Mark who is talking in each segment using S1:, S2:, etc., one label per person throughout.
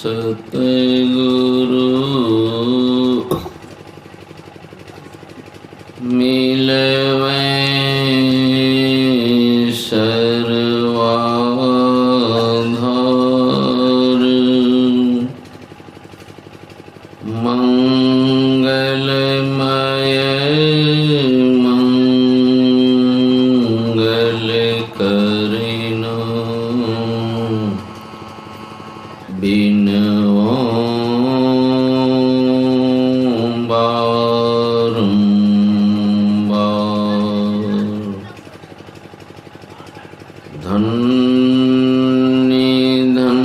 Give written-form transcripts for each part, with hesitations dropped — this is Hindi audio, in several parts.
S1: सतगुरु मिलवे सर्वाधार मंगलमय मंगल करिनो बिनवो धन्य धन्य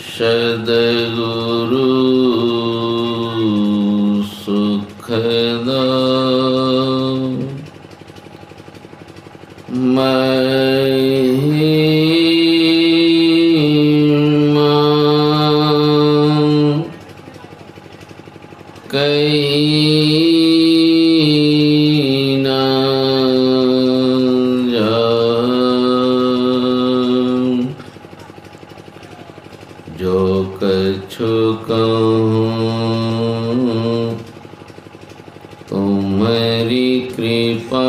S1: सद्गुरु सुखदा महिमा जो कछु कहूँ तुम्हारी कृपा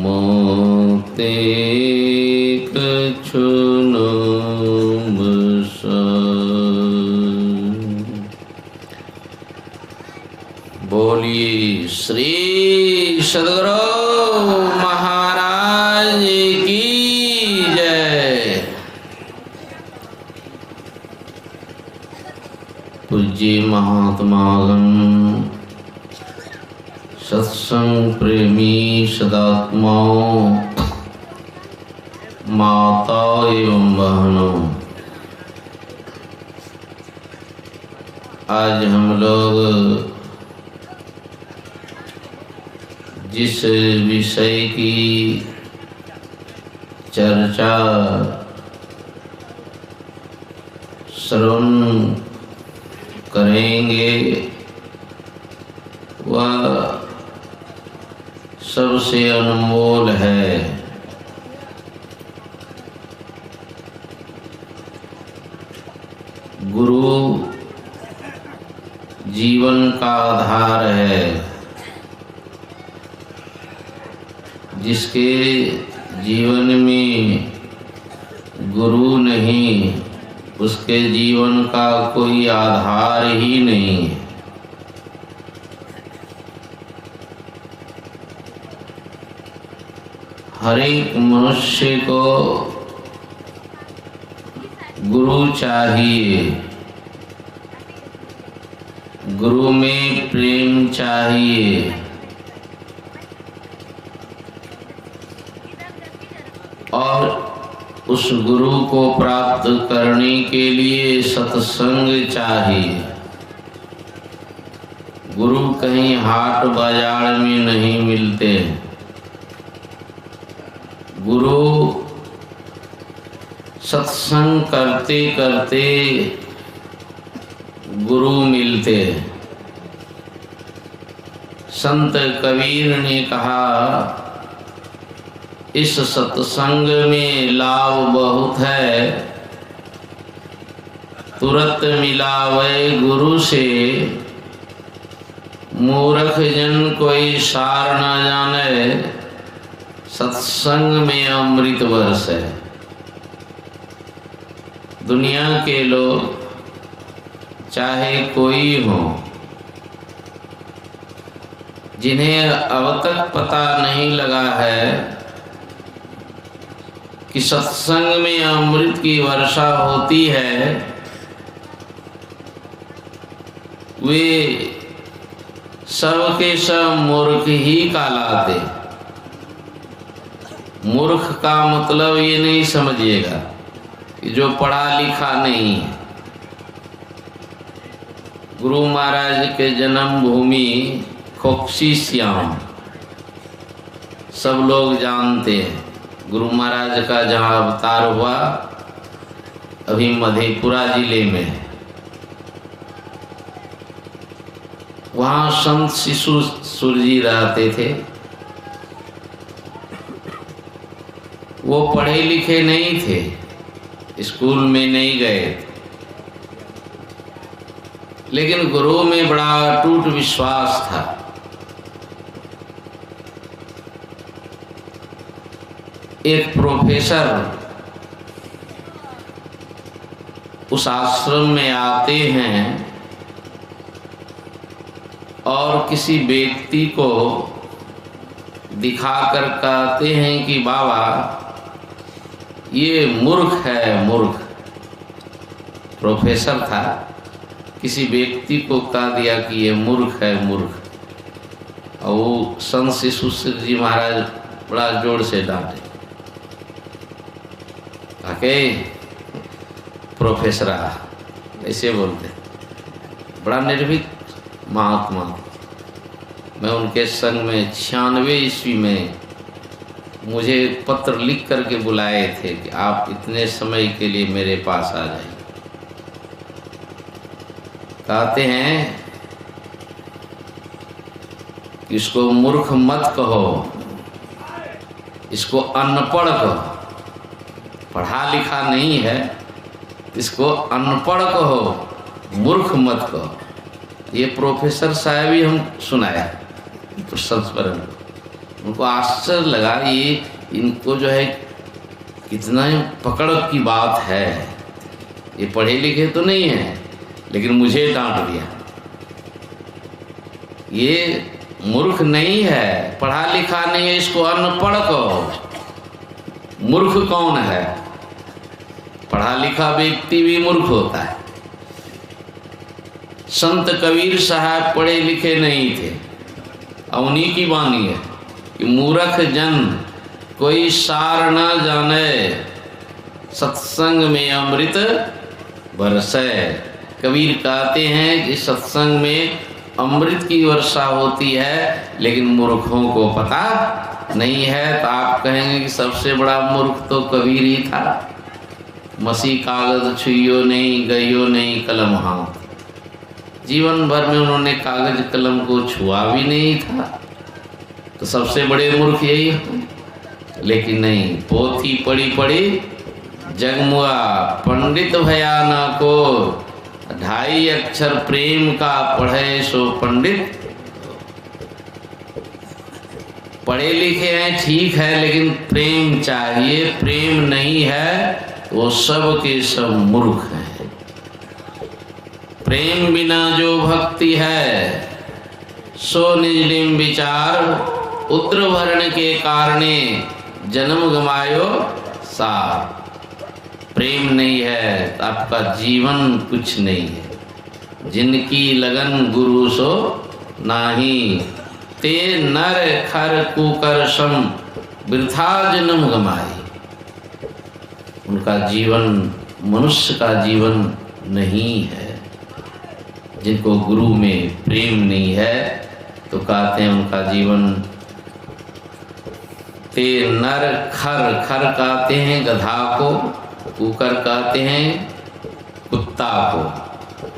S1: मोते कछु न बोलिए श्री सद्गुरु महाराज की जय। पूज्य महात्मागण सत्संग प्रेमी सदात्माओं माता एवं बहनों, आज हम लोग जिस विषय की चर्चा श्रवण करेंगे वह सबसे अनमोल है। गुरु जीवन का आधार है। जिसके जीवन में गुरु नहीं, उसके जीवन का कोई आधार ही नहीं है। हर एक मनुष्य को गुरु चाहिए, गुरु में प्रेम चाहिए। और उस गुरु को प्राप्त करने के लिए सत्संग चाहिए। गुरु कहीं हाट बाजार में नहीं मिलते। गुरु सत्संग करते करते गुरु मिलते। संत कबीर ने कहा, इस सत्संग में लाभ बहुत है, तुरंत मिलावे गुरु से, मूर्ख जन कोई सार न जाने, सत्संग में अमृत वर्ष है। दुनिया के लोग चाहे कोई हो, जिन्हें अब तक पता नहीं लगा है कि सत्संग में अमृत की वर्षा होती है, वे सब के सब मूर्ख ही कहलाते। मूर्ख का मतलब ये नहीं समझिएगा कि जो पढ़ा लिखा नहीं है। गुरु महाराज के जन्म भूमि खोक्सी श्याम सब लोग जानते हैं। गुरु महाराज का जहाँ अवतार हुआ अभी मधेपुरा जिले में, वहाँ संत शिशु सूर्य जी रहते थे। वो पढ़े लिखे नहीं थे, स्कूल में नहीं गए थे, लेकिन गुरु में बड़ा अटूट विश्वास था। एक प्रोफेसर उस आश्रम में आते हैं और किसी व्यक्ति को दिखाकर कहते हैं कि बाबा ये मूर्ख है, मूर्ख। प्रोफेसर था, किसी व्यक्ति को कह दिया कि ये मूर्ख है, मूर्ख। और वो संत शिशु जी महाराज बड़ा जोर से डांटे, आके प्रोफेसर ऐसे बोलते, बड़ा निर्भीक महात्मा। मैं उनके संग में 96 ईस्वी में मुझे पत्र लिख करके बुलाए थे कि आप इतने समय के लिए मेरे पास आ जाइए। कहते हैं कि इसको मूर्ख मत कहो, इसको अनपढ़ कहो, पढ़ा लिखा नहीं है, इसको अनपढ़ कहो, मूर्ख मत कहो। ये प्रोफेसर साहब ही हम सुनाया संस्मरण। उनको आश्चर्य लगा, ये इनको जो है कितना पकड़ की बात है, ये पढ़े लिखे तो नहीं है लेकिन मुझे डांट दिया। ये मूर्ख नहीं है, पढ़ा लिखा नहीं है, इसको अनपढ़ कहो। मूर्ख कौन है? पढ़ा लिखा व्यक्ति भी मूर्ख होता है। संत कबीर साहब पढ़े लिखे नहीं थे, उन्हीं की वाणी है कि मूर्ख जन कोई सार न जाने, सत्संग में अमृत बरसे। कबीर कहते हैं कि सत्संग में अमृत की वर्षा होती है, लेकिन मूर्खों को पता नहीं है। तो आप कहेंगे कि सबसे बड़ा मूर्ख तो कबीर ही था। मसी कागज छुइयो नहीं, गइयो नहीं कलम हाथ। जीवन भर में उन्होंने कागज कलम को छुआ भी नहीं था, तो सबसे बड़े मूर्ख यही है। लेकिन नहीं, पोथी पढ़ी पढ़ी जगमुआ, पंडित भया ना को, 2.5 अक्षर प्रेम का पढ़े सो पंडित। पढ़े लिखे हैं ठीक है, लेकिन प्रेम चाहिए, प्रेम नहीं है वो सब के सब मूर्ख हैं। प्रेम बिना जो भक्ति है सो निजलिम विचार, उद्र भरण के कारणे जन्म गमायो सार। प्रेम नहीं है तो आपका जीवन कुछ नहीं है। जिनकी लगन गुरु सो नाही, ते नर खर कुकर सम, वृथा जन्म गमाई। उनका जीवन मनुष्य का जीवन नहीं है। जिनको गुरु में प्रेम नहीं है तो कहते हैं उनका जीवन। ते नर खर, खर कहते हैं गधा को, कुकर कहते हैं कुत्ता को,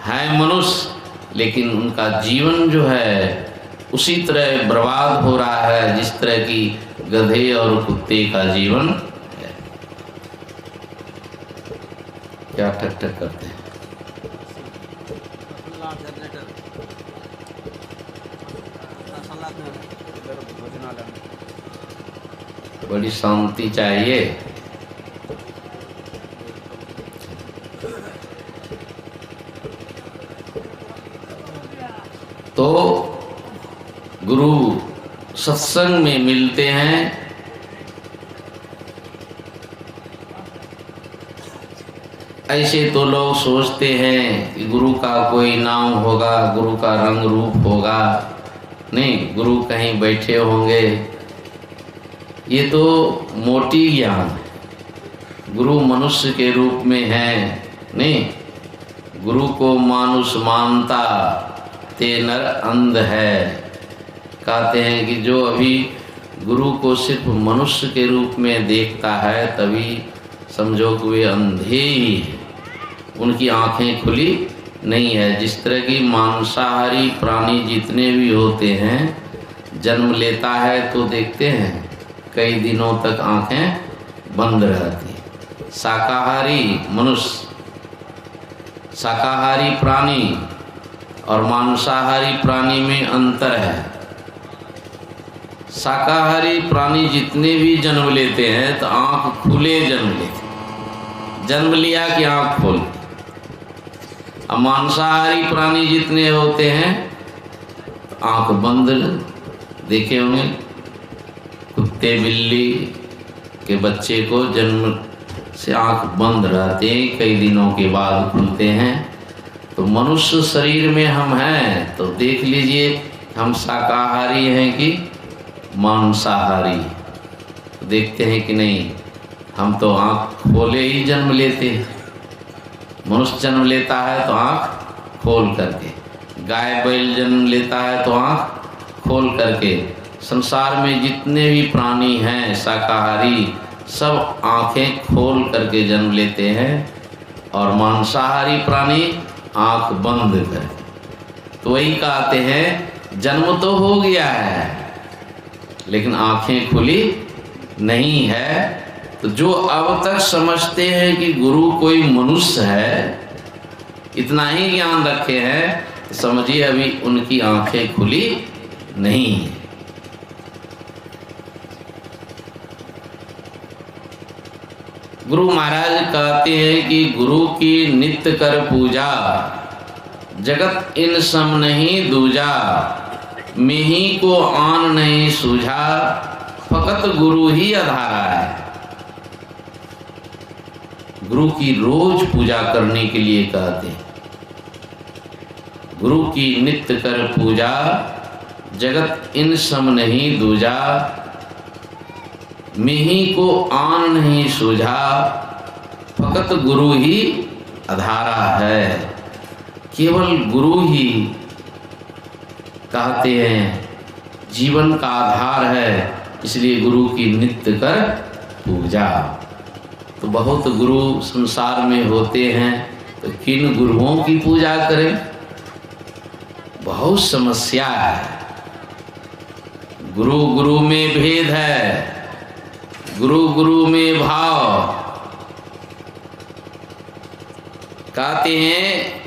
S1: है मनुष्य लेकिन उनका जीवन जो है उसी तरह बर्बाद हो रहा है जिस तरह की गधे और कुत्ते का जीवन है। क्या ठक ठक करते हैं? बड़ी शांति चाहिए। तो गुरु सत्संग में मिलते हैं, ऐसे तो लोग सोचते हैं कि गुरु का कोई नाम होगा, गुरु का रंग रूप होगा। नहीं, गुरु कहीं बैठे होंगे, ये तो मोटी ज्ञान है। गुरु मनुष्य के रूप में है। नहीं, गुरु को मानुष मानता ते नर अंध है। कहते हैं कि जो अभी गुरु को सिर्फ मनुष्य के रूप में देखता है तभी समझो कि वे अंधे ही हैं, उनकी आंखें खुली नहीं है। जिस तरह की मांसाहारी प्राणी जितने भी होते हैं, जन्म लेता है तो देखते हैं कई दिनों तक आंखें बंद रहती है। शाकाहारी मनुष्य, शाकाहारी प्राणी और मांसाहारी प्राणी में अंतर है। शाकाहारी प्राणी जितने भी जन्म लेते हैं तो आंख खुले जन्म लेते, जन्म लिया कि आंख खोल। अब मांसाहारी प्राणी जितने होते हैं तो आंख बंद। देखे होंगे कुत्ते बिल्ली के बच्चे को जन्म से आंख बंद रहते हैं, कई दिनों के बाद खुलते हैं। तो मनुष्य शरीर में हम हैं तो देख लीजिए हम शाकाहारी हैं कि मांसाहारी। देखते हैं कि नहीं, हम तो आंख खोले ही जन्म लेते हैं। मनुष्य जन्म लेता है तो आंख खोल करके, गाय बैल जन्म लेता है तो आंख खोल करके। संसार में जितने भी प्राणी हैं शाकाहारी सब आंखें खोल करके जन्म लेते हैं, और मांसाहारी प्राणी आंख बंद करके। तो वही कहते हैं जन्म तो हो गया है लेकिन आंखें खुली नहीं है। तो जो अब तक समझते हैं कि गुरु कोई मनुष्य है, इतना ही ज्ञान रखे हैं, तो समझिए अभी उनकी आंखें खुली नहीं है। गुरु महाराज कहते हैं कि गुरु की नित्य कर पूजा, जगत इन सम नहीं दूजा, मिही को आन नहीं सूझा, फकत गुरु ही आधारा है। गुरु की रोज पूजा करने के लिए कहते हैं। गुरु की नित्य कर पूजा, जगत इन सम नहीं दूजा, मिही को आन नहीं सूझा, फकत गुरु ही आधारा है। केवल गुरु ही कहते हैं जीवन का आधार है, इसलिए गुरु की नित्य कर पूजा। तो बहुत गुरु संसार में होते हैं, तो किन गुरुओं की पूजा करें? बहुत समस्या है। गुरु गुरु में भेद है, गुरु गुरु में भाव। कहते हैं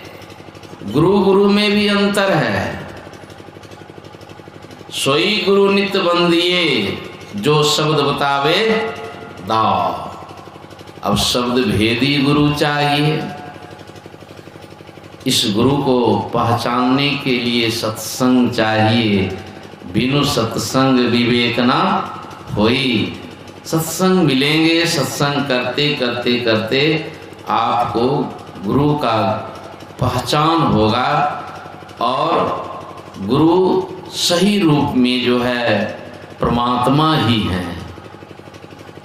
S1: गुरु गुरु में भी अंतर है। सोई गुरु नित्य बंदिए, जो शब्द बतावे दाव। अब शब्द भेदी गुरु चाहिए। इस गुरु को पहचानने के लिए सत्संग चाहिए। बिनु सत्संग विवेक ना होई। सत्संग मिलेंगे, सत्संग करते करते करते आपको गुरु का पहचान होगा, और गुरु सही रूप में जो है परमात्मा ही है।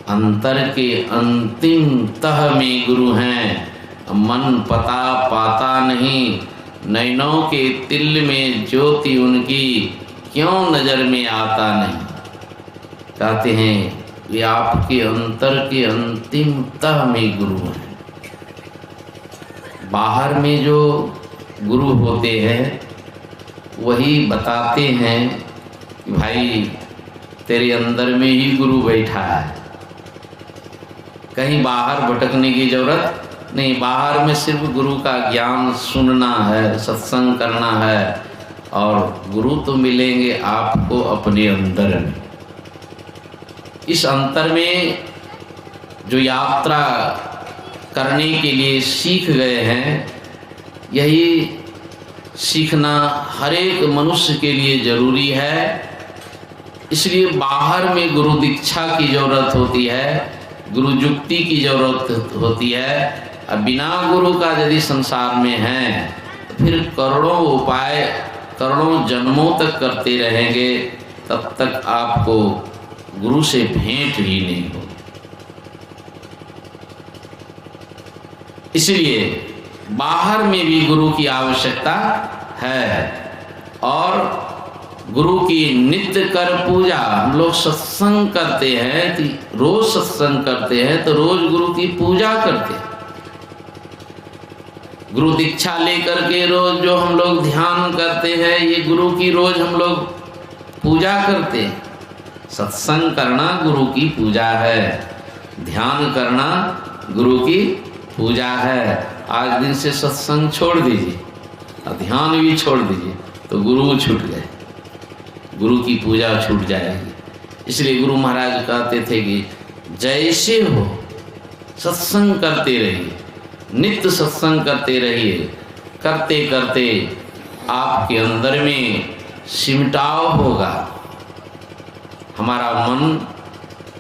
S1: अंतर के अंतिम तह में गुरु हैं, मन पता पाता नहीं। नैनों के तिल में ज्योति उनकी, क्यों नजर में आता नहीं। कहते हैं ये आपके अंतर के अंतिम तह में गुरु हैं। बाहर में जो गुरु होते हैं वही बताते हैं कि भाई तेरे अंदर में ही गुरु बैठा है, कहीं बाहर भटकने की जरूरत नहीं। बाहर में सिर्फ गुरु का ज्ञान सुनना है, सत्संग करना है, और गुरु तो मिलेंगे आपको अपने अंदर में। इस अंतर में जो यात्रा करने के लिए सीख गए हैं, यही सीखना हर एक मनुष्य के लिए जरूरी है। इसलिए बाहर में गुरु दीक्षा की जरूरत होती है, गुरु जुक्ति की जरूरत होती है। अब बिना गुरु का यदि संसार में है तो फिर करोड़ों उपाय करोड़ों जन्मों तक करते रहेंगे, तब तक आपको गुरु से भेंट ही नहीं हो। इसलिए बाहर में भी गुरु की आवश्यकता है, और गुरु की नित्य कर पूजा। हम लोग सत्संग करते हैं, तो रोज सत्संग करते हैं, तो रोज गुरु की पूजा करते हैं। गुरु दीक्षा लेकर के रोज जो हम लोग ध्यान करते हैं, ये गुरु की रोज हम लोग पूजा करते हैं। सत्संग करना गुरु की पूजा है। ध्यान करना गुरु की पूजा है। आज दिन से सत्संग छोड़ दीजिए और ध्यान भी छोड़ दीजिए तो गुरु छूट गए, गुरु की पूजा छूट जाएगी। इसलिए गुरु महाराज कहते थे कि जैसे हो सत्संग करते रहिए, नित्य सत्संग करते रहिए। करते करते आपके अंदर में सिमटाव होगा। हमारा मन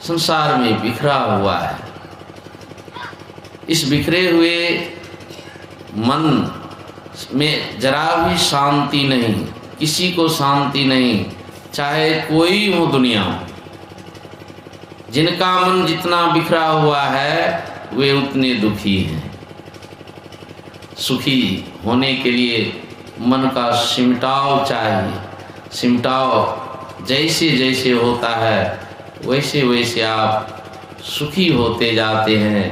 S1: संसार में बिखरा हुआ है, इस बिखरे हुए मन में जरा भी शांति नहीं, किसी को शांति नहीं, चाहे कोई हो दुनिया में। जिनका मन जितना बिखरा हुआ है वे उतने दुखी हैं। सुखी होने के लिए मन का सिमटाव चाहिए। सिमटाव जैसे जैसे होता है वैसे वैसे आप सुखी होते जाते हैं।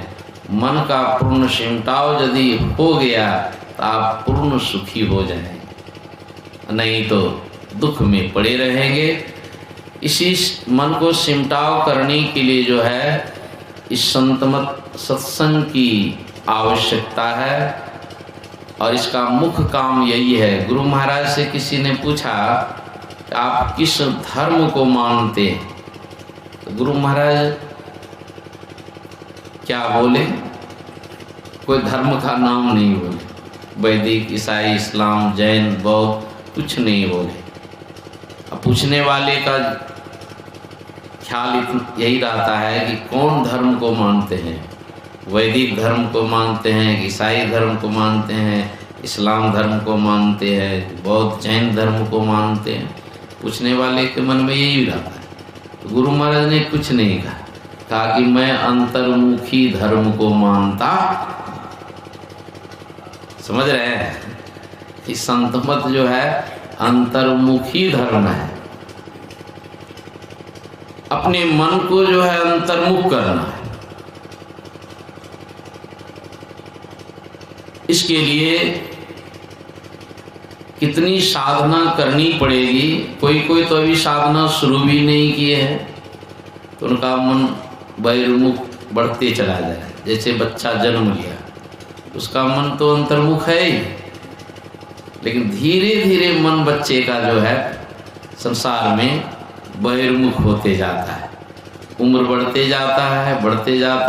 S1: मन का पूर्ण सिमटाव यदि हो गया तो आप पूर्ण सुखी हो जाएंगे, नहीं तो दुख में पड़े रहेंगे। इसी मन को सिमटाव करने के लिए जो है इस संतमत सत्संग की आवश्यकता है। और इसका मुख्य काम यही है। गुरु महाराज से किसी ने पूछा आप किस धर्म को मानते हैं, तो गुरु महाराज क्या बोले? कोई धर्म का नाम नहीं बोले। वैदिक, ईसाई, इस्लाम, जैन, बौद्ध कुछ नहीं बोले। अब पूछने वाले का ख्याल यही रहता है कि कौन धर्म को मानते हैं। वैदिक धर्म को मानते हैं, ईसाई धर्म को मानते हैं, इस्लाम धर्म को मानते हैं, बौद्ध जैन धर्म को मानते हैं। पूछने वाले के मन में यही रहता है। तो गुरु महाराज ने कुछ नहीं कहा कि मैं अंतर्मुखी धर्म को मानता। समझ रहे हैं? कि संतमत जो है अंतर्मुखी धर्म है। अपने मन को जो है अंतर्मुख करना है। इसके लिए कितनी साधना करनी पड़ेगी। कोई कोई तो अभी साधना शुरू भी नहीं किए हैं तो उनका मन बहिर्मुख बढ़ते चला जाए। जैसे बच्चा जन्म लिया, उसका मन तो अंतर्मुख है ही, लेकिन धीरे धीरे मन बच्चे का जो है संसार में बहिर्मुख होते जाता है। उम्र बढ़ते जाता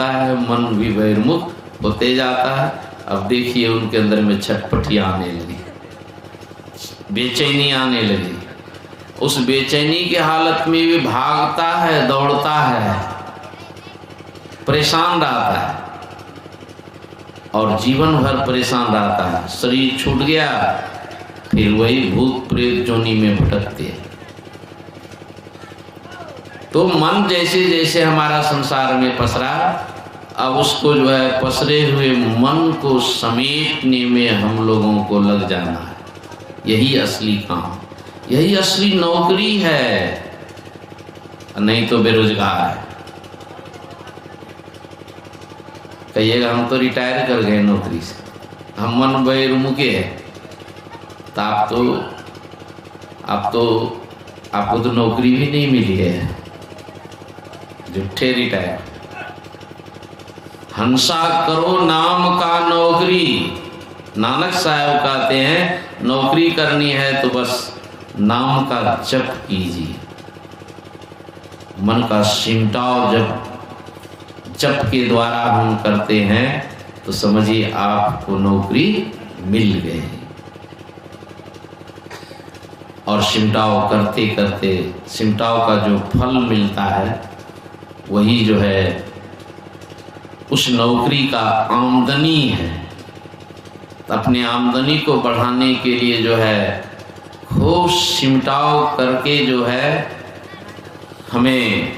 S1: है, मन भी बहिर्मुख होते जाता है। अब देखिए उनके अंदर में छटपटी आने लगी, बेचैनी आने लगी। उस बेचैनी की हालत में भी भागता है, दौड़ता है, परेशान रहता है और जीवन भर परेशान रहता है। शरीर छूट गया फिर वही भूत प्रेत जोनी में भटकते हैं। तो मन जैसे जैसे हमारा संसार में पसरा, अब उसको जो है पसरे हुए मन को समेटने में हम लोगों को लग जाना है। यही असली काम, यही असली नौकरी है, नहीं तो बेरोजगार है। कहिएगा हम तो रिटायर कर गए नौकरी से, हम मन बहिर्मुखे हैं। तो आपको तो नौकरी भी नहीं मिली है, झूठे रिटायर। हंसा करो नाम का नौकरी। नानक साहब कहते हैं नौकरी करनी है तो बस नाम का जप कीजिए। मन का सिमटाव जप के द्वारा हम करते हैं तो समझिए आपको नौकरी मिल गई। और सिमटाव करते करते सिमटाव का जो फल मिलता है वही जो है उस नौकरी का आमदनी है। अपनी आमदनी को बढ़ाने के लिए जो है खूब सिमटाव करके जो है हमें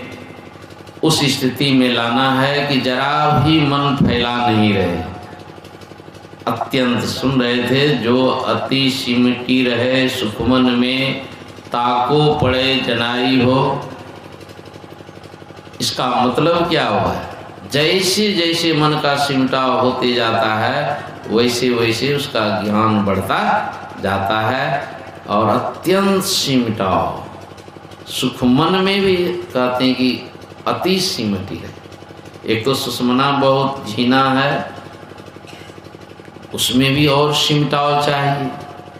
S1: उस स्थिति में लाना है कि जरा भी मन फैला नहीं रहे। अत्यंत सुन रहे थे, जो अति सिमटी रहे सुखमन में, ताको पड़े जनाई हो। इसका मतलब क्या हुआ? जैसे जैसे मन का सिमटाव होते जाता है वैसे वैसे उसका ज्ञान बढ़ता जाता है और अत्यंत सिमटाव सुख मन में भी कहते हैं कि अति सिमटी है। एक तो सुषमना बहुत झीना है, उसमें भी और सिमटाव चाहिए।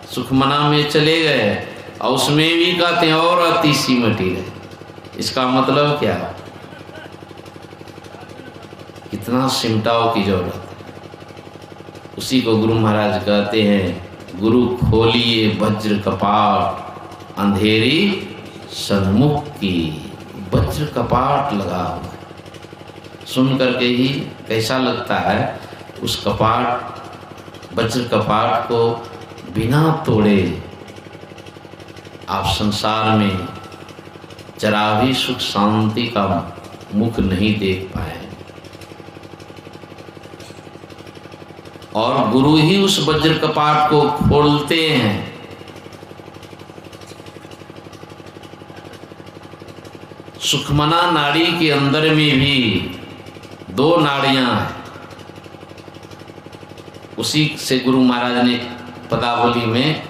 S1: सुखमना में चले गए और उसमें भी कहते हैं और अति सिमटी रहे। इसका मतलब क्या? कितना सिमटाव की जरूरत है। उसी को गुरु महाराज कहते हैं, गुरु खोलिए वज्र कपाट, अंधेरी सन्मुख की। वज्र कपाट लगा हुआ, सुन करके ही कैसा लगता है। उस कपाट, वज्र कपाट को बिना तोड़े आप संसार में जरा भी सुख शांति का मुख नहीं देख पाए। और गुरु ही उस वज्र कपाट को खोलते हैं। सुखमना नाड़ी के अंदर में भी 2 नाड़ियां हैं। उसी से गुरु महाराज ने पदावली में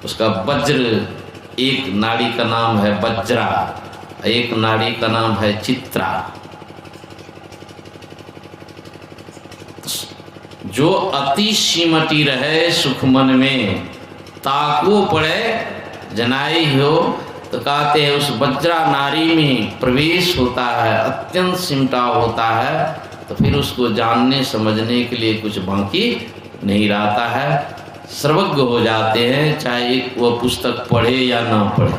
S1: उसका वज्र, एक नाड़ी का नाम है वज्रा, एक नाड़ी का नाम है चित्रा। जो अति सिमटी रहे सुखमन में, ताको पड़े जनाई हो, तो कहते हैं उस वज्रा नाड़ी में प्रवेश होता है, अत्यंत सिमटाव होता है। तो फिर उसको जानने समझने के लिए कुछ बाकी नहीं रहता है। सर्वज्ञ हो जाते हैं, चाहे वह पुस्तक पढ़े या ना पढ़े।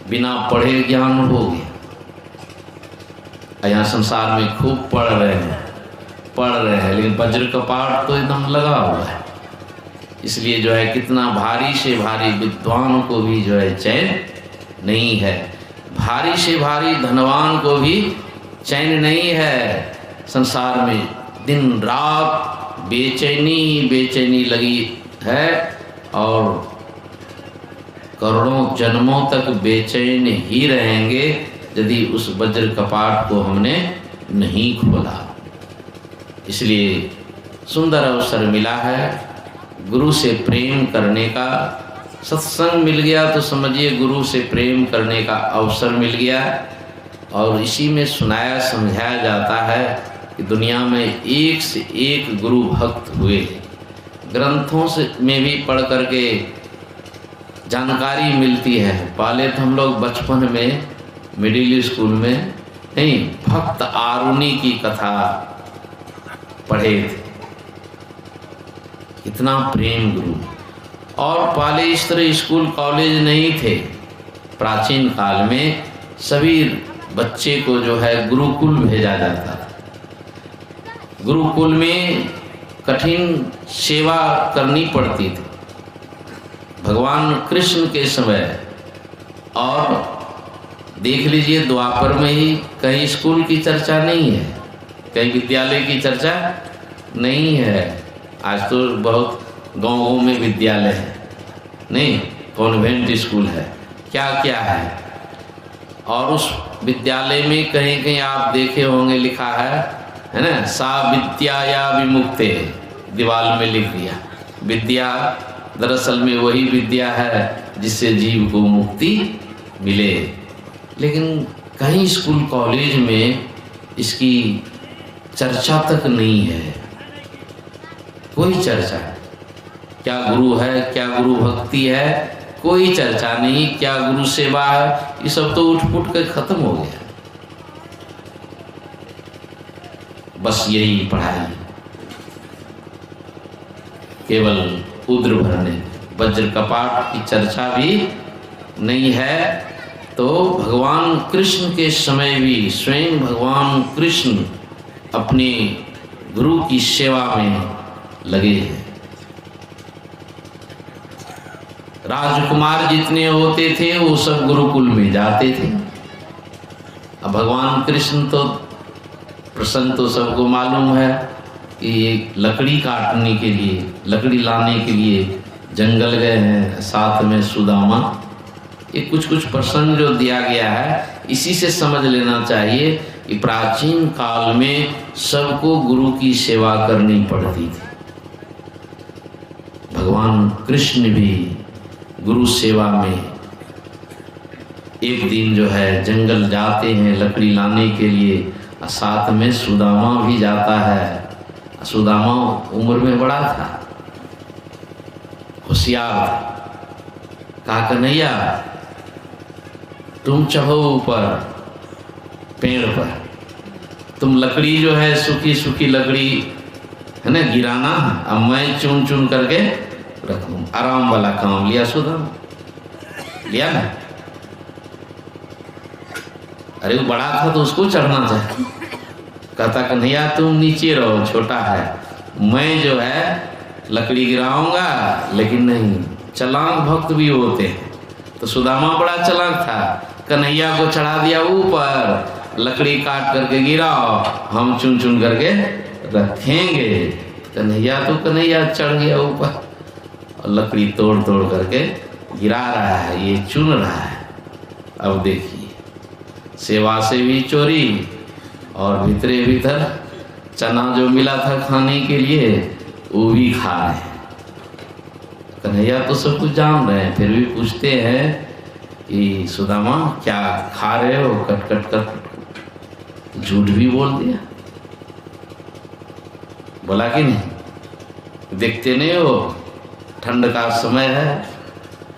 S1: बिना पढ़े ज्ञान हो गया। यहाँ संसार में खूब पढ़ रहे हैं, लेकिन वज्र कपाट तो एकदम लगा हुआ है। इसलिए जो है कितना भारी से भारी विद्वान को भी जो है चैन नहीं है, भारी से भारी धनवान को भी चैन नहीं है। संसार में दिन रात बेचैनी ही बेचैनी लगी है, और करोड़ों जन्मों तक बेचैन ही रहेंगे यदि उस वज्र कपाट को हमने नहीं खोला। इसलिए सुंदर अवसर मिला है गुरु से प्रेम करने का। सत्संग मिल गया तो समझिए गुरु से प्रेम करने का अवसर मिल गया। और इसी में सुनाया समझाया जाता है कि दुनिया में एक से एक गुरु भक्त हुए। ग्रंथों से में भी पढ़ करके जानकारी मिलती है। पहले तो हम लोग बचपन में मिडिल स्कूल में नहीं, भक्त आरुणि की कथा पढ़े थे। कितना प्रेम गुरु। और पहले इस तरह स्कूल कॉलेज नहीं थे। प्राचीन काल में सभी बच्चे को जो है गुरुकुल भेजा जाता था। गुरुकुल में कठिन सेवा करनी पड़ती थी भगवान कृष्ण के समय। और देख लीजिए द्वापर में ही कहीं स्कूल की चर्चा नहीं है, कहीं विद्यालय की चर्चा नहीं है। आज तो बहुत गाँवों में विद्यालय है, नहीं कॉन्वेंट स्कूल है, क्या क्या है। और उस विद्यालय में कहीं कहीं आप देखे होंगे लिखा है ना, सा विद्या या विमुक्ते, दीवार में लिख दिया। विद्या दरअसल में वही विद्या है जिससे जीव को मुक्ति मिले। लेकिन कहीं स्कूल कॉलेज में इसकी चर्चा तक नहीं है, कोई चर्चा। क्या गुरु है, क्या गुरु भक्ति है, कोई चर्चा नहीं। क्या गुरु सेवा है, ये सब तो उठ फुट कर खत्म हो गया। बस यही पढ़ाई, केवल उद्र भरने, वज्र कपाट की चर्चा भी नहीं है। तो भगवान कृष्ण के समय भी स्वयं भगवान कृष्ण अपने गुरु की सेवा में लगे हैं। राजकुमार जितने होते थे वो सब गुरुकुल में जाते थे। अब भगवान कृष्ण तो प्रसन्न, तो सबको मालूम है कि लकड़ी काटने के लिए, लकड़ी लाने के लिए जंगल गए हैं, साथ में सुदामा। ये कुछ कुछ प्रसंग जो दिया गया है, इसी से समझ लेना चाहिए कि प्राचीन काल में सबको गुरु की सेवा करनी पड़ती थी। भगवान कृष्ण भी गुरु सेवा में एक दिन जो है जंगल जाते हैं लकड़ी लाने के लिए, साथ में सुदामा भी जाता है। सुदामा उम्र में बड़ा था, होशियार था। कहा कन्हैया तुम चढ़ो ऊपर पेड़ पर, तुम लकड़ी जो है सूखी सूखी लकड़ी है ना गिराना, अब मैं चुन चुन करके रखूं। आराम वाला काम लिया सुदामा, लिया ना। अरे वो बड़ा था तो उसको चढ़ना चाहिए। कहता कन्हैया तुम नीचे रहो, छोटा है, मैं जो है लकड़ी गिराऊंगा। लेकिन नहीं, चालाक भक्त भी होते हैं। तो सुदामा बड़ा चालाक था, कन्हैया को चढ़ा दिया ऊपर, लकड़ी काट करके गिराओ, हम चुन चुन करके रखेंगे। कन्हैया तो कन्हैया चढ़ गया ऊपर और लकड़ी तोड़ तोड़ करके गिरा रहा है, ये चुन रहा है। अब देखिए सेवा से भी चोरी और भीतरे भीतर चना जो मिला था खाने के लिए वो भी खा रहे हैं। कन्हैया तो सब कुछ जान रहे हैं, फिर भी पूछते हैं कि सुदामा क्या खा रहे हो? कट कट कट झूठ भी बोल दिया। बोला कि नहीं, देखते नहीं हो ठंड का समय है,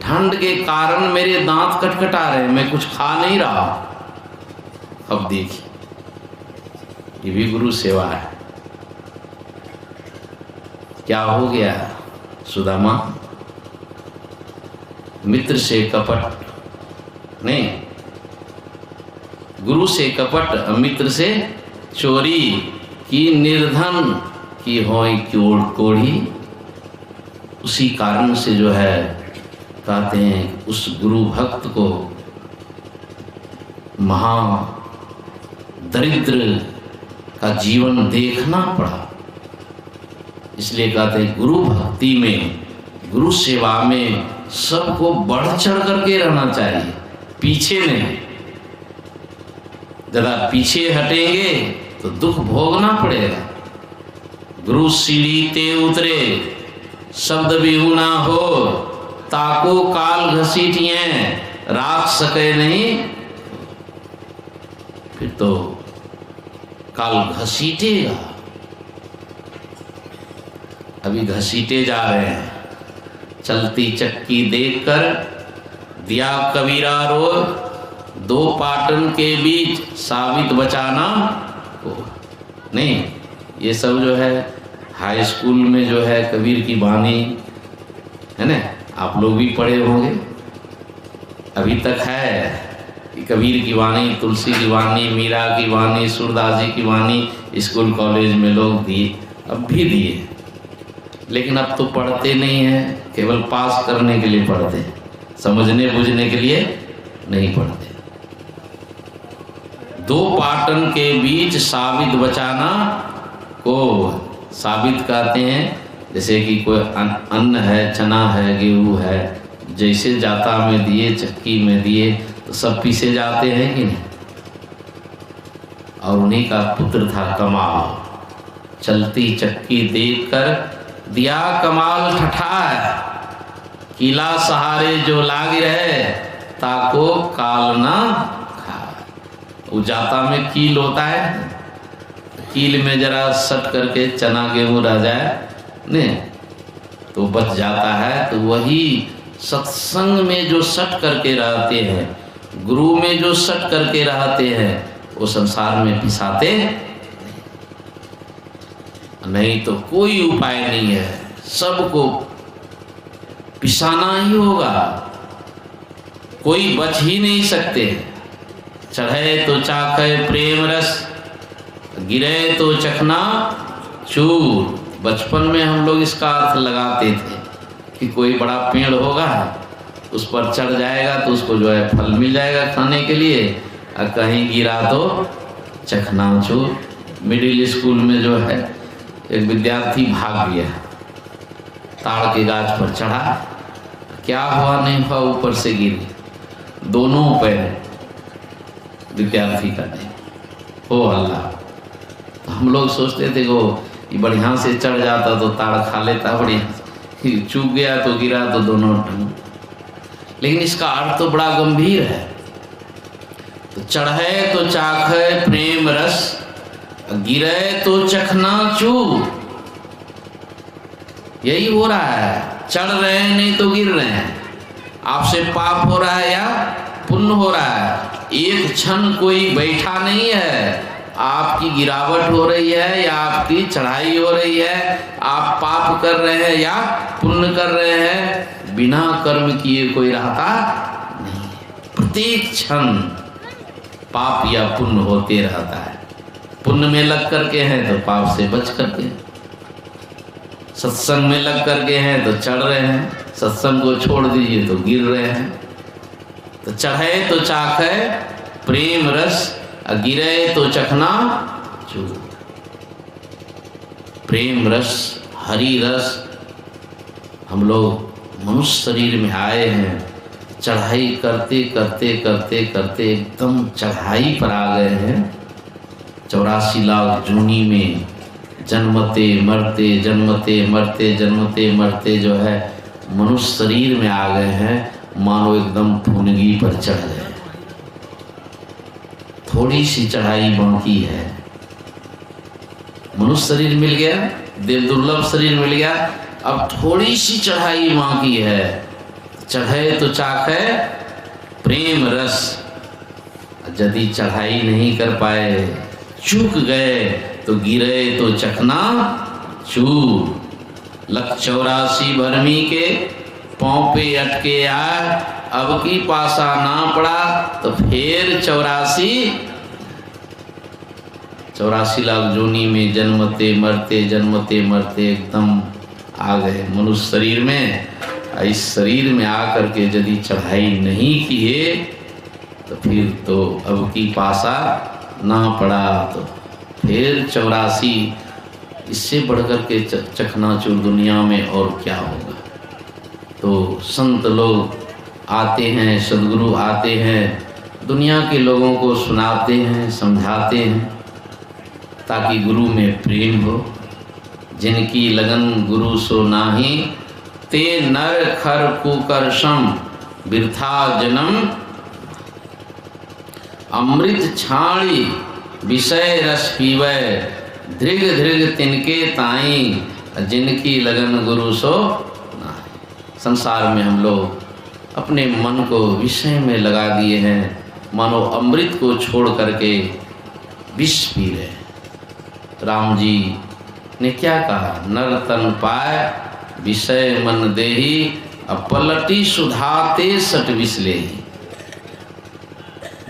S1: ठंड के कारण मेरे दांत कटकटा रहे, मैं कुछ खा नहीं रहा। अब देखिए ये भी गुरु सेवा है। क्या हो गया सुदामा? मित्र से कपट नहीं, गुरु से कपट, मित्र से चोरी की, निर्धन की होई कोढ़ी। उसी कारण से जो है कहते हैं उस गुरु भक्त को महा दरिद्र का जीवन देखना पड़ा। इसलिए कहते हैं गुरु भक्ति में, गुरु सेवा में सबको बढ़ चढ़ करके रहना चाहिए, पीछे नहीं। ज्यादा पीछे हटेंगे तो दुख भोगना पड़ेगा। गुरु सीढ़ी ते उतरे शब्द बिहू ना हो, ताको काल घसीटिए राख सके नहीं। फिर तो काल घसीटेगा। अभी घसीटे जा रहे हैं। चलती चक्की देखकर दिया कबीरा रो, दो पाटन के बीच साबित बचाना को नहीं। ये सब जो है हाई स्कूल में जो है कबीर की वाणी है ना, आप लोग भी पढ़े होंगे, अभी तक है कि कबीर की वाणी, तुलसी की वाणी, मीरा की वाणी, सूरदास जी की वाणी स्कूल कॉलेज में लोग दिए, अब भी दिए। लेकिन अब तो पढ़ते नहीं हैं, केवल पास करने के लिए पढ़ते हैं, समझने बुझने के लिए नहीं पढ़ते। दो पाटन के बीच साबित बचाना को साबित कहते हैं। जैसे कि कोई अन्न है, चना है, गेहूँ है, जैसे जाता में दिए, चक्की में दिए तो सब पीसे जाते हैं कि नहीं। और उन्हीं का पुत्र था कमाल। चलती चक्की देखकर दिया कमाल ठठाए, किला सहारे जो लाग रहे ताको काल ना खाए। वो जाता में कील होता है, कील में जरा सट करके चना गेहूँ रह जाए ने तो बच जाता है। तो वही सत्संग में जो सट करके रहते हैं, गुरु में जो सट करके रहते हैं, वो संसार में पिसाते नहीं। तो कोई उपाय नहीं है, सबको पिसाना ही होगा, कोई बच ही नहीं सकते। चढ़े तो चाखे प्रेम रस, गिरे तो चखना चूर। बचपन में हम लोग इसका अर्थ लगाते थे कि कोई बड़ा पेड़ होगा, उस पर चढ़ जाएगा तो उसको जो है फल मिल जाएगा खाने के लिए, और कहीं गिरा तो चखना चूर। मिडिल स्कूल में जो है एक विद्यार्थी भाग गया, ताड़ के गाछ पर चढ़ा, क्या हुआ नहीं हुआ ऊपर से गिर, दोनों पैर विद्यार्थी का नहीं हो हल्ला। तो हम लोग सोचते थे वो बढ़िया से चढ़ जाता तो ताड़ खा लेता बढ़िया, चूक गया तो गिरा तो दोनों टंग। लेकिन इसका अर्थ तो बड़ा गंभीर है। तो चढ़े तो चाखे प्रेम रस, गिरे तो चखना चूर। यही हो रहा है, चढ़ रहे हैं नहीं तो गिर रहे हैं। आपसे पाप हो रहा है या पुण्य हो रहा है, एक क्षण कोई बैठा नहीं है। आपकी गिरावट हो रही है या आपकी चढ़ाई हो रही है, आप पाप कर रहे हैं या पुण्य कर रहे हैं, बिना कर्म किए कोई रहता नहीं। प्रत्येक क्षण पाप या पुण्य होते रहता है। पुण्य में लग करके हैं तो पाप से बच करके, सत्संग में लग करके हैं तो चढ़ रहे हैं, सत्संग को छोड़ दीजिए तो गिर रहे हैं। तो चढ़े तो चाखे प्रेम रस, गिरे तो चखना चूर। प्रेम रस, हरि रस, हम लोग मनुष्य शरीर में आए हैं, चढ़ाई करते करते करते करते एकदम चढ़ाई पर आ गए हैं। 84 लाख जूनी में जन्मते मरते जन्मते मरते जन्मते मरते जो है मनुष्य शरीर में आ गए हैं, मानो एकदम फुनगी पर चढ़ गए। थोड़ी सी चढ़ाई बाकी है। मनुष्य शरीर मिल गया, देव दुर्लभ शरीर मिल गया, अब थोड़ी सी चढ़ाई बाकी है। चढ़े तो चाखे प्रेम रस, यदि चढ़ाई नहीं कर पाए, चूक गए तो गिरे तो चखना चूर। 184 भरमी के पाँव पे अटके आए, अब की पासा ना पड़ा तो फिर 84 लाख जोनी में जन्मते मरते एकदम आ गए मनुष्य शरीर में। इस शरीर में आकर के यदि चढ़ाई नहीं किए तो फिर तो अब की पासा ना पड़ा तो फिर 84, इससे बढ़कर के चकनाचूर दुनिया में और क्या होगा। तो संत लोग आते हैं, सदगुरु आते हैं, दुनिया के लोगों को सुनाते हैं, समझाते हैं, ताकि गुरु में प्रेम हो। जिनकी लगन गुरु सो नाही, ते नर खर कुकर्षम बिरथा जन्म। अमृत छाणी विषय रस पीवै, धृग धृग तिनके ताई, जिनकी लगन गुरु सो नाही। संसार में हम लोग अपने मन को विषय में लगा दिए हैं, मानो अमृत को छोड़ करके विष पी रहे। राम जी ने क्या कहा, नर तन पाए विषय मन देही, पलटी सुधाते सट विष लेही।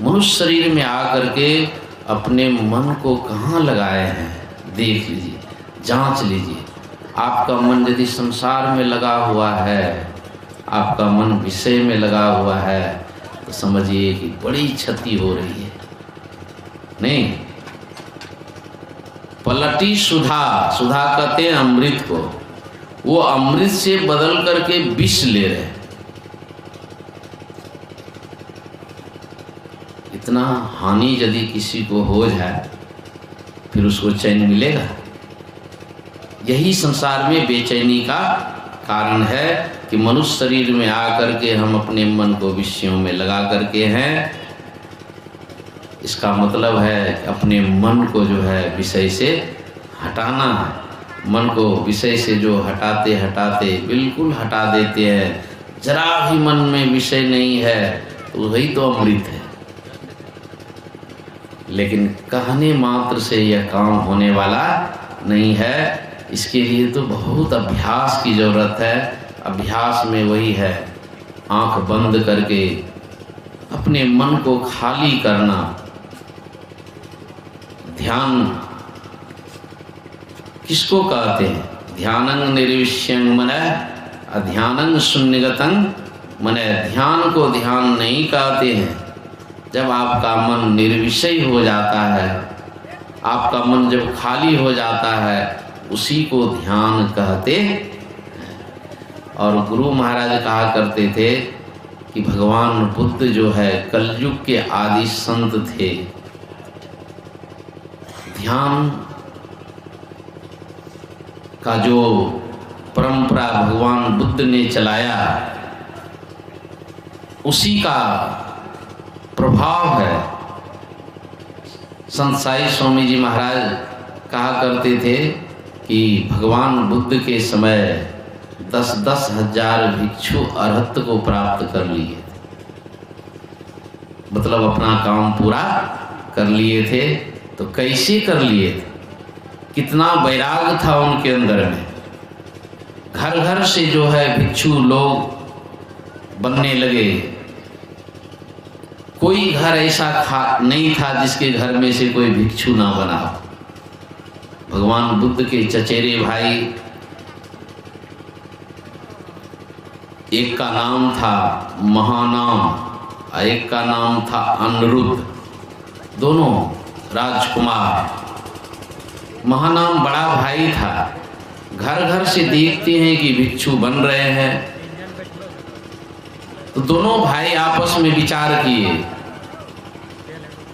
S1: मनुष्य शरीर में आकर के अपने मन को कहाँ लगाए हैं, देख लीजिए, जांच लीजिए। आपका मन यदि संसार में लगा हुआ है, आपका मन विषय में लगा हुआ है, तो समझिए कि बड़ी क्षति हो रही है। नहीं, पलटी सुधा, सुधा कहते हैं अमृत को, वो अमृत से बदल करके विष ले रहे। इतना हानि यदि किसी को हो जाए फिर उसको चैन मिलेगा? यही संसार में बेचैनी का कारण है कि मनुष्य शरीर में आकर के हम अपने मन को विषयों में लगा करके हैं। इसका मतलब है कि अपने मन को जो है विषय से हटाना है। मन को विषय से जो हटाते हटाते बिल्कुल हटा देते हैं, जरा भी मन में विषय नहीं है तो वही तो अमृत है। लेकिन कहने मात्र से यह काम होने वाला नहीं है। इसके लिए तो बहुत अभ्यास की ज़रूरत है। अभ्यास में वही है, आंख बंद करके अपने मन को खाली करना। ध्यान किसको कहते हैं? ध्यानं निर्विष्यं मनः अध्यानं शून्यगतं मनः। ध्यान को ध्यान नहीं कहते हैं। जब आपका मन निर्विषय हो जाता है, आपका मन जब खाली हो जाता है, उसी को ध्यान कहते हैं। और गुरु महाराज कहा करते थे कि भगवान बुद्ध जो है कलयुग के आदि संत थे। ध्यान का जो परंपरा भगवान बुद्ध ने चलाया, उसी का प्रभाव है संत साई स्वामी जी महाराज कहा करते थे कि भगवान बुद्ध के समय 10-10 हजार भिक्षु अरहत को प्राप्त कर लिए थे, मतलब अपना काम पूरा कर लिए थे। तो कैसे कर लिए थे, कितना वैराग था उनके अंदर में। घर घर से जो है भिक्षु लोग बनने लगे। कोई घर ऐसा नहीं था जिसके घर में से कोई भिक्षु ना बना। भगवान बुद्ध के चचेरे भाई, एक का नाम था महानाम और एक का नाम था अनिरुद्ध, दोनों राजकुमार। महानाम बड़ा भाई था। घर घर से देखते हैं कि भिक्षु बन रहे हैं, तो दोनों भाई आपस में विचार किए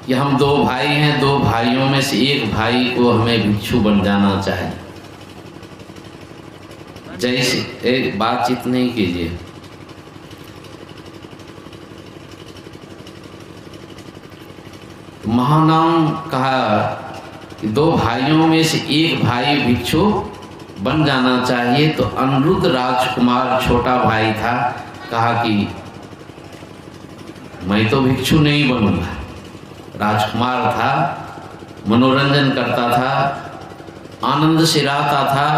S1: कि हम 2 भाई हैं, 2 भाइयों में से एक भाई को हमें भिक्षु बन जाना चाहिए। जैसे एक बातचीत नहीं कीजिए। महानाम कहा कि 2 भाइयों में से एक भाई भिक्षु बन जाना चाहिए। तो अनिरुद्ध राजकुमार छोटा भाई था, कहा कि मैं तो भिक्षु नहीं बनूंगा। राजकुमार था, मनोरंजन करता था, आनंद से रहता था।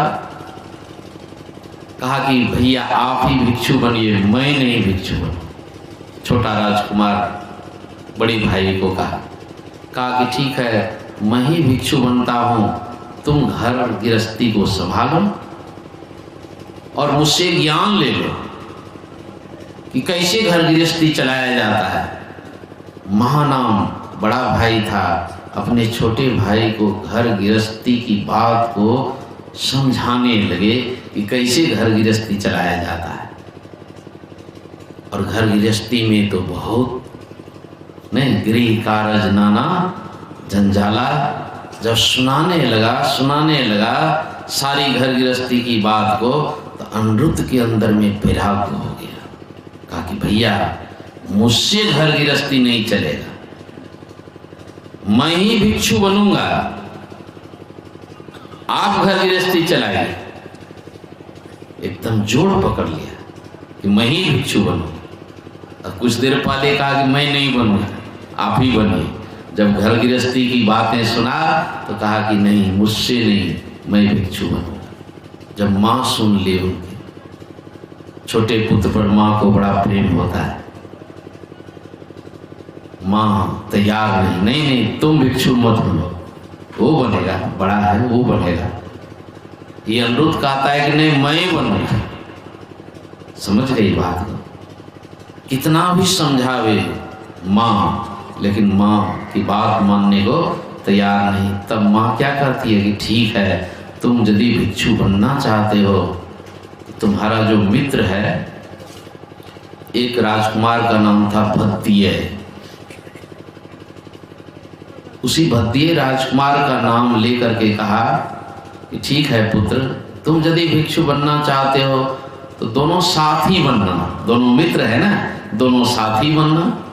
S1: कहा कि भैया आप ही भिक्षु बनिए, मैं नहीं भिक्षु बनूं। छोटा राजकुमार बड़े भाई को कहा कि ठीक है, मैं ही भिक्षु बनता हूं, तुम घर गृहस्थी को संभालो और मुझसे ज्ञान ले लो कि कैसे घर गृहस्थी चलाया जाता है। महानाम बड़ा भाई था, अपने छोटे भाई को घर गृहस्थी की बात को समझाने लगे कि कैसे घर गृहस्थी चलाया जाता है। और घर गृहस्थी में तो बहुत नहीं, गृह कारज नाना जंजाला। जब सुनाने लगा सारी घर गृहस्थी की बात को, तो अनिरुद्ध के अंदर में वैराग्य हो गया। कहा कि भैया मुझसे घर गृहस्थी नहीं चलेगा, मैं ही भिक्षु बनूंगा, आप घर गृहस्थी चलाइए। एकदम जोड़ पकड़ लिया कि मैं ही भिक्षु बनूंगा। और कुछ देर पहले कहा कि मैं नहीं बनूंगा, आप ही बनिए। जब घर गृहस्थी की बातें सुना तो कहा कि नहीं, मुझसे नहीं, मैं भिक्षु बनूंगा। जब माँ सुन ले, उनके छोटे पुत्र पर माँ को बड़ा प्रेम होता है। माँ तैयार नहीं, तुम भिक्षु मत बनो, वो बनेगा, बड़ा है वो बनेगा। ये अनिरुद्ध कहता है कि नहीं, मैं बनूंगा। समझ गई बात को। कितना भी समझावे माँ, लेकिन माँ की बात मानने को तैयार नहीं। तब माँ क्या करती है कि ठीक है, तुम यदि भिक्षु बनना चाहते हो तो तुम्हारा जो मित्र है, एक राजकुमार का नाम था भद्दिय, उसी भद्दिय राजकुमार का नाम लेकर के कहा कि ठीक है पुत्र, तुम यदि भिक्षु बनना चाहते हो तो दोनों साथ ही बनना, दोनों मित्र है ना, दोनों साथ ही बनना।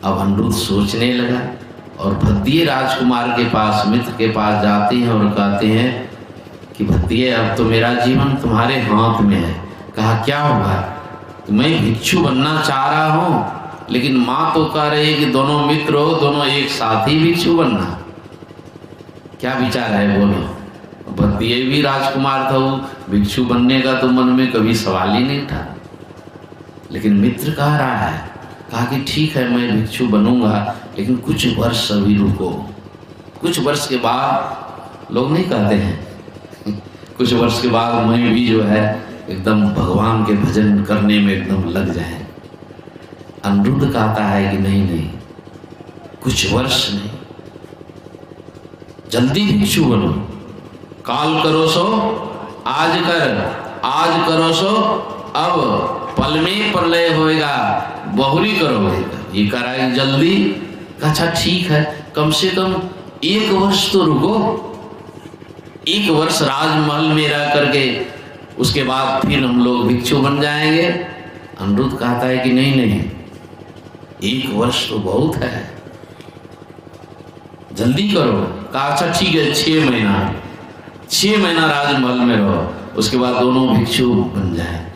S1: अब अनिरुद्ध सोचने लगा और भद्दिय राजकुमार के पास, मित्र के पास जाते हैं और कहते हैं कि भद्दिय, अब तो मेरा जीवन तुम्हारे हाथ में है। कहा क्या होगा? तो मैं भिक्षु बनना चाह रहा हूँ, लेकिन माँ तो कह रही है कि दोनों मित्र हो, दोनों एक साथ ही भिक्षु बनना। क्या विचार है बोलो। भद्दिय भी राजकुमार था, वो भिक्षु बनने का तो मन में कभी सवाल ही नहीं था, लेकिन मित्र कह रहा है। कहा कि ठीक है, मैं भिक्षु बनूंगा, लेकिन कुछ वर्ष अभी रुको। कुछ वर्ष के बाद, लोग नहीं कहते हैं कुछ वर्ष के बाद मैं भी जो है एकदम भगवान के भजन करने में एकदम लग जाए। अनिरुद्ध कहता है कि नहीं, कुछ वर्ष नहीं, जल्दी भिक्षु बनो। काल करो सो आज कर, आज करो सो अब, पल में प्रलय होएगा, बहुरी करोगे। ये कराए जल्दी। अच्छा ठीक है, कम से कम 1 वर्ष तो रुको, 1 वर्ष राजमहल में रह करके उसके बाद फिर हम लोग भिक्षु बन जाएंगे। अनिरुद्ध कहता है कि नहीं, 1 वर्ष तो बहुत है। जल्दी करो। कहा अच्छा ठीक है, 6 महीना राजमहल में रहो, उसके बाद दोनों भिक्षु बन जाए।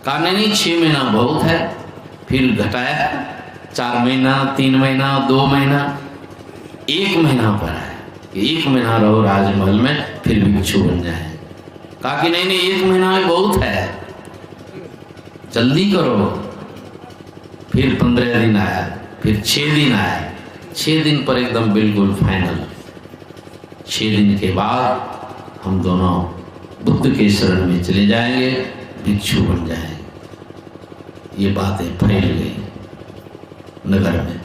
S1: कहा नहीं 6 महीना बहुत है। फिर घटाया 4 महीना, 3 महीना, 2 महीना, 1 महीना पर है कि 1 महीना रहो राजमहल में, फिर भिक्षु बन जाए। कहा कि नहीं 1 महीना में बहुत है, जल्दी करो। फिर 15 दिन आया, फिर 6 दिन आया, 6 दिन पर एकदम बिल्कुल फाइनल। 6 दिन के बाद हम दोनों बुद्ध के शरण में चले जाएंगे, भिक्षु बन जाएंगे। ये बातें फैल गई नगर में।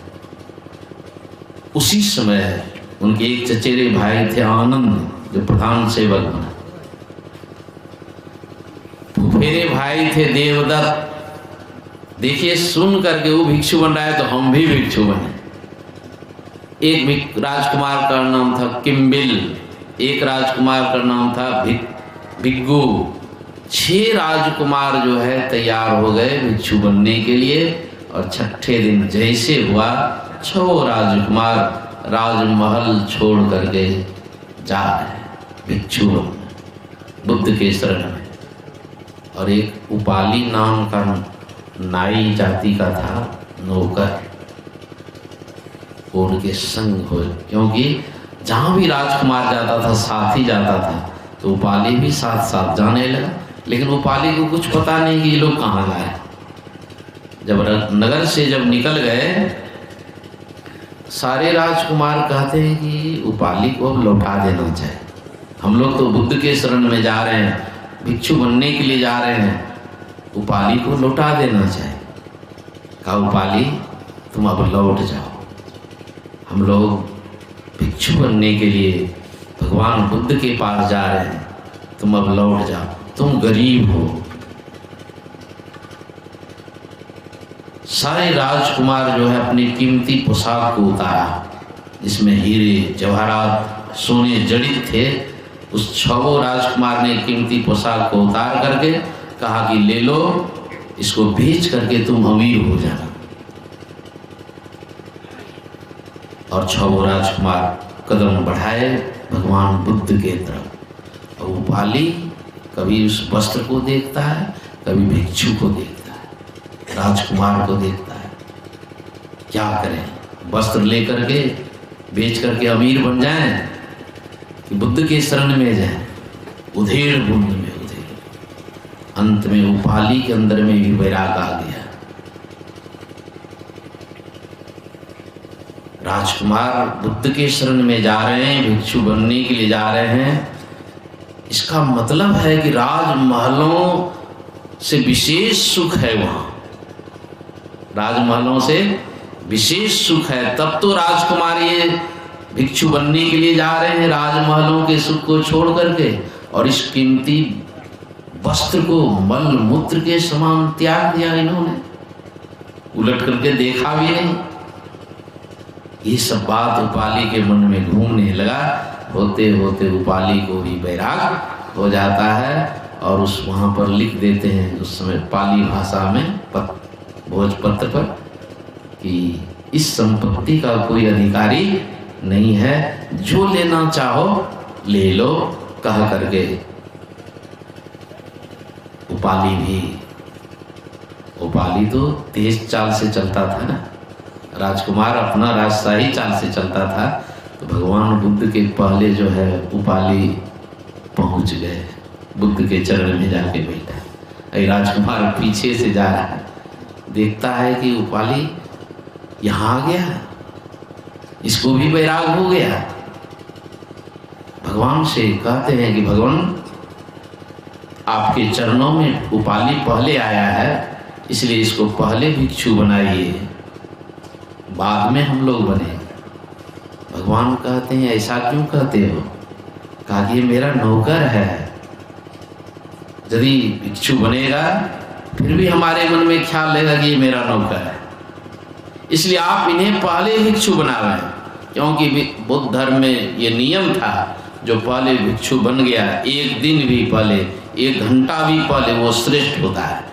S1: उसी समय उनके एक चचेरे भाई थे आनंद, जो प्रधान सेवक बना। फुफेरे भाई थे देवदत्त। देखिए सुन करके वो भिक्षु बन रहा है तो हम भी भिक्षु बने। एक राजकुमार का नाम था किम्बिल, एक राजकुमार का नाम था भिग्गू। 6 राजकुमार जो है तैयार हो गए भिक्षु बनने के लिए। और 6ठे दिन जैसे हुआ 6 राजकुमार राजमहल छोड़ करके जा रहे भिक्षु बुद्ध के शरण में। और एक उपाली नाम का नाई जाति का था नौकर, उनके संग हो, क्योंकि जहां भी राजकुमार जाता था साथ ही जाता था, तो उपाली भी साथ साथ जाने लगा। लेकिन उपाली को कुछ पता नहीं कि ये लोग कहाँ गए। जब नगर से जब निकल गए, सारे राजकुमार कहते हैं कि उपाली को अब लौटा देना चाहिए। हम लोग तो बुद्ध के शरण में जा रहे हैं, भिक्षु बनने के लिए जा रहे हैं, उपाली को लौटा देना चाहिए। कहा उपाली तुम अब लौट जाओ, हम लोग भिक्षु बनने के लिए भगवान बुद्ध के पास जा रहे हैं, तुम अब लौट जाओ, तुम गरीब हो। सारे राजकुमार जो है अपनी कीमती पोशाक को उतारा, जिसमें हीरे जवाहरात सोने जड़ित थे। उस 6 राजकुमार ने कीमती पोशाक को उतार करके कहा कि ले लो, इसको बेच करके तुम अमीर हो जाना। और 6 राजकुमार कदम बढ़ाए भगवान बुद्ध के तरफ। और उपाली कभी उस वस्त्र को देखता है, कभी भिक्षु को देखता है, राजकुमार को देखता है। क्या करें, वस्त्र लेकर के बेच करके अमीर बन जाएं कि बुद्ध के शरण में जाएं। उधेड़ बुद्ध में उधेड़। अंत में उपाली के अंदर में भी वैराग आ गया। राजकुमार बुद्ध के शरण में जा रहे हैं, भिक्षु बनने के लिए जा रहे हैं। इसका मतलब है कि राजमहलों से विशेष सुख है वहां, राजमहलों से विशेष सुख है। तब तो राजकुमार ये भिक्षु बनने के लिए जा रहे हैं, राजमहलों के सुख को छोड़ करके, और इस कीमती वस्त्र को मल मूत्र के समान त्याग दिया इन्होंने, उलट करके देखा भी नहीं। ये सब बात उपाली के मन में घूमने लगा। होते होते उपाली को भी वैराग हो जाता है, और उस वहाँ पर लिख देते हैं उस समय पाली भाषा में भोजपत्र पर कि इस संपत्ति का कोई अधिकारी नहीं है, जो लेना चाहो ले लो, कह करके उपाली तो तेज चाल से चलता था ना, राजकुमार अपना राजशाही चाल से चलता था। तो भगवान बुद्ध के पहले जो है उपाली पहुंच गए, बुद्ध के चरण में जाके बैठा। राजकुमार पीछे से जा रहा है, देखता है कि उपाली यहाँ आ गया, इसको भी वैराग हो गया। भगवान से कहते हैं कि भगवान आपके चरणों में उपाली पहले आया है, इसलिए इसको पहले भिक्षु बनाइए, बाद में हम लोग बने। भगवान कहते हैं ऐसा क्यों कहते हो? कहा कि ये मेरा नौकर है, यदि भिक्षु बनेगा फिर भी हमारे मन में ख्याल लेगा कि ये मेरा नौकर है, इसलिए आप इन्हें पहले भिक्षु बना रहे हैं। क्योंकि बुद्ध धर्म में ये नियम था, जो पहले भिक्षु बन गया, एक दिन भी पहले, 1 घंटा भी पहले, वो श्रेष्ठ होता है।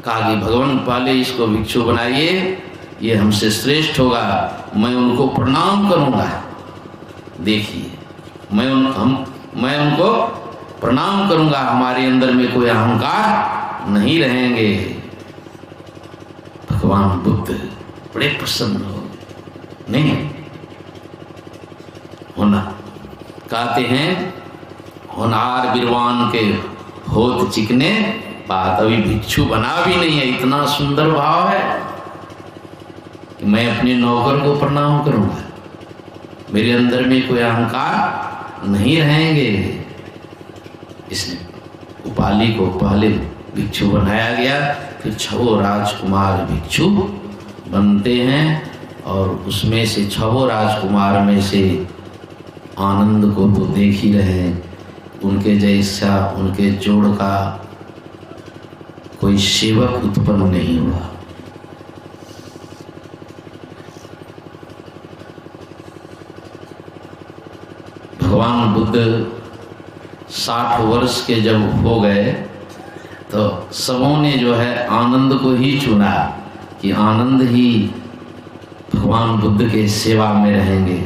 S1: कहा कि भगवान पहले इसको भिक्षु बनाइए, ये हमसे श्रेष्ठ होगा, मैं उनको प्रणाम करूंगा। देखिए, मैं उनको प्रणाम करूंगा, हमारे अंदर में कोई अहंकार नहीं रहेंगे। भगवान बुद्ध बड़े प्रसन्न हो नहीं होना, कहते हैं होनार बिरवान के होत चिकने बात। अभी भिक्षु बना भी नहीं है, इतना सुंदर भाव है कि मैं अपने नौकर को प्रणाम करूंगा, मेरे अंदर में कोई अहंकार नहीं रहेंगे। इसलिए उपाली को पहले भिक्षु बनाया गया, फिर 6 राजकुमार भिक्षु बनते हैं, और उसमें से 6 राजकुमार में से आनंद को तो देख ही रहे, उनके जैसा उनके जोड़ का कोई सेवक उत्पन्न नहीं हुआ। भगवान बुद्ध 60 वर्ष के जब हो गए तो सबों ने जो है आनंद को ही चुना कि आनंद ही भगवान बुद्ध के सेवा में रहेंगे।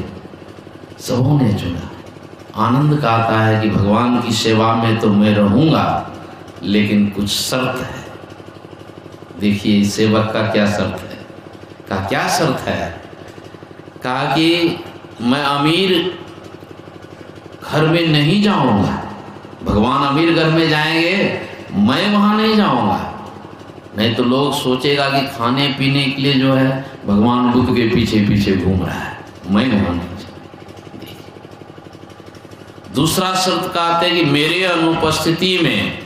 S1: सबों ने चुना। आनंद कहता है कि भगवान की सेवा में तो मैं रहूंगा, लेकिन कुछ शर्त है। देखिए सेवक का क्या शर्त है। कहा क्या शर्त है? कहा कि मैं अमीर घर में नहीं जाऊंगा। भगवान अमीर घर में जाएंगे, मैं वहां नहीं जाऊंगा, नहीं तो लोग सोचेगा कि खाने पीने के लिए जो है भगवान बुद्ध के पीछे पीछे घूम रहा है, मैं वहां नहीं जाऊंगा। दूसरा शर्त कहते हैं कि मेरे अनुपस्थिति में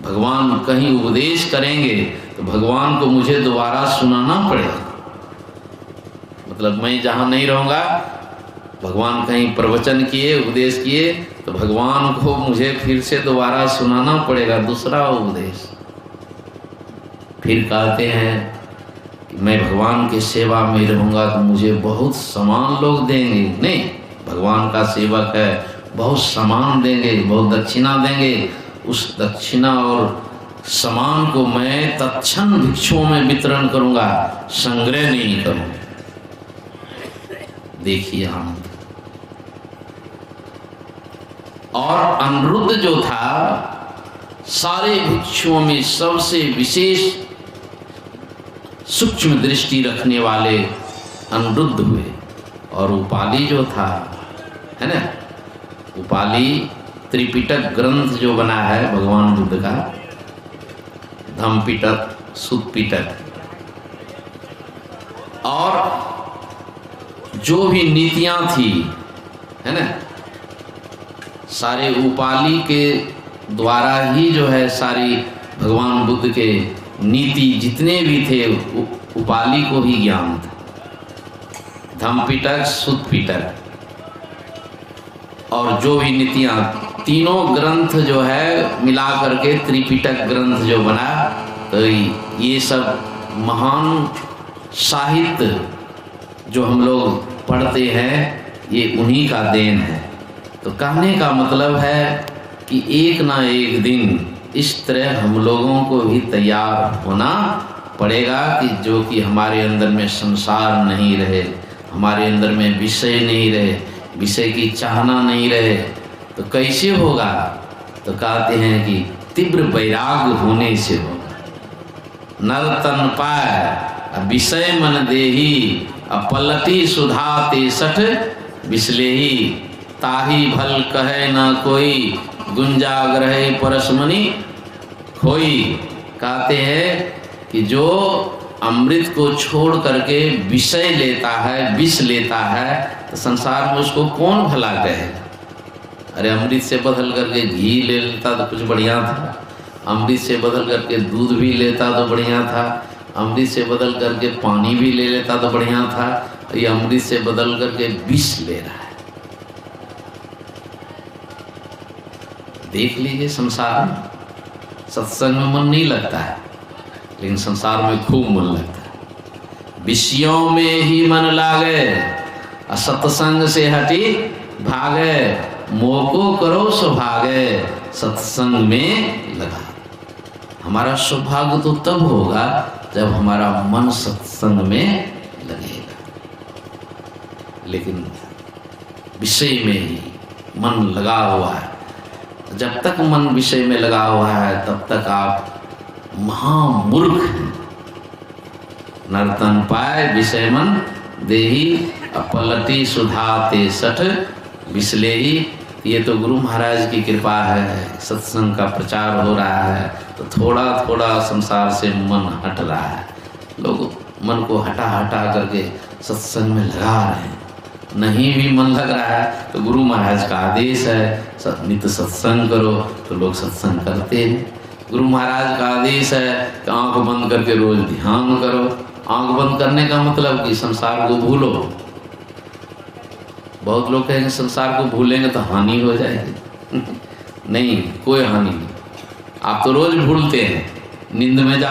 S1: भगवान कहीं उपदेश करेंगे तो भगवान को मुझे दोबारा सुनाना पड़ेगा। मतलब मैं जहां नहीं रहूंगा, भगवान कहीं प्रवचन किए, उपदेश किए, तो भगवान को मुझे फिर से दोबारा सुनाना पड़ेगा दूसरा उपदेश। फिर कहते हैं कि मैं भगवान के सेवा में रहूंगा तो मुझे बहुत सम्मान लोग देंगे। नहीं, भगवान का सेवक है, बहुत सम्मान देंगे, बहुत दक्षिणा देंगे। उस दक्षिणा और सम्मान को मैं तत्क्षण भिक्षुओं में वितरण करूंगा, संग्रह नहीं करूंगा। देखिए आनंद। और अनिरुद्ध जो था, सारे भिक्षुओं में सबसे विशेष सूक्ष्म दृष्टि रखने वाले अनिरुद्ध हुए। और उपाली जो था, है ना, उपाली त्रिपिटक ग्रंथ जो बना है भगवान बुद्ध का, धम्मपिटक, सुत्तपिटक, और जो भी नीतियां थी, है ना, सारे उपाली के द्वारा ही जो है सारी भगवान बुद्ध के नीति जितने भी थे उपाली को ही ज्ञान था। धम्मपिटक, सुत्तपिटक और जो भी नीतियां, तीनों ग्रंथ जो है मिला करके त्रिपिटक ग्रंथ जो बना, तो ये सब महान साहित्य जो हम लोग पढ़ते हैं, ये उन्हीं का देन है। तो कहने का मतलब है कि एक ना एक दिन इस तरह हम लोगों को भी तैयार होना पड़ेगा कि जो कि हमारे अंदर में संसार नहीं रहे, हमारे अंदर में विषय नहीं रहे, विषय की चाहना नहीं रहे। तो कैसे होगा? तो कहते हैं कि तीव्र वैराग्य होने से होगा। नर तन पाए विषय मन देही, पलटी सुधा ते सठ बिसलेही, ताही भल कहे न कोई, गुंजाग्रह परसमणि खोई। कहते हैं कि जो अमृत को छोड़ करके विषय लेता है, विष लेता है, तो संसार में उसको कौन भला कहेगा? अरे अमृत से बदल करके घी ले लेता तो कुछ बढ़िया था, अमृत से बदल करके दूध भी लेता तो बढ़िया था, अमृत से बदल करके पानी भी ले लेता तो बढ़िया था। ये अमृत से बदल करके विष ले रहा है। देख लीजिए, संसार में सत्संग में मन नहीं लगता है, लेकिन संसार में खूब मन लगता है। विषयों में ही मन लागे, सत्संग से हटी भागे, मोको करो सो भागे, सत्संग में लगा। हमारा सौभाग्य तो तब होगा जब हमारा मन सत्संग में लगेगा। लेकिन विषय में ही मन लगा हुआ है, जब तक मन विषय में लगा हुआ है तब तक आप महामूर्ख हैं। नर्तन पाए विषय मन देही, अपलती सुधा ते सठ बिसलेही। ये तो गुरु महाराज की कृपा है, सत्संग का प्रचार हो रहा है तो थोड़ा थोड़ा संसार से मन हट रहा है। लोग मन को हटा हटा करके सत्संग में लगा रहे हैं। नहीं भी मन लग रहा है तो गुरु महाराज का आदेश है नित्य सत्संग करो, तो लोग सत्संग करते हैं। गुरु महाराज का आदेश है कि आंख बंद करके रोज ध्यान करो। आंख बंद करने का मतलब कि संसार को भूलो। बहुत लोग कहेंगे संसार को भूलेंगे तो हानि हो जाएगी। नहीं, कोई हानि नहीं। आप तो रोज भूलते हैं, नींद में जा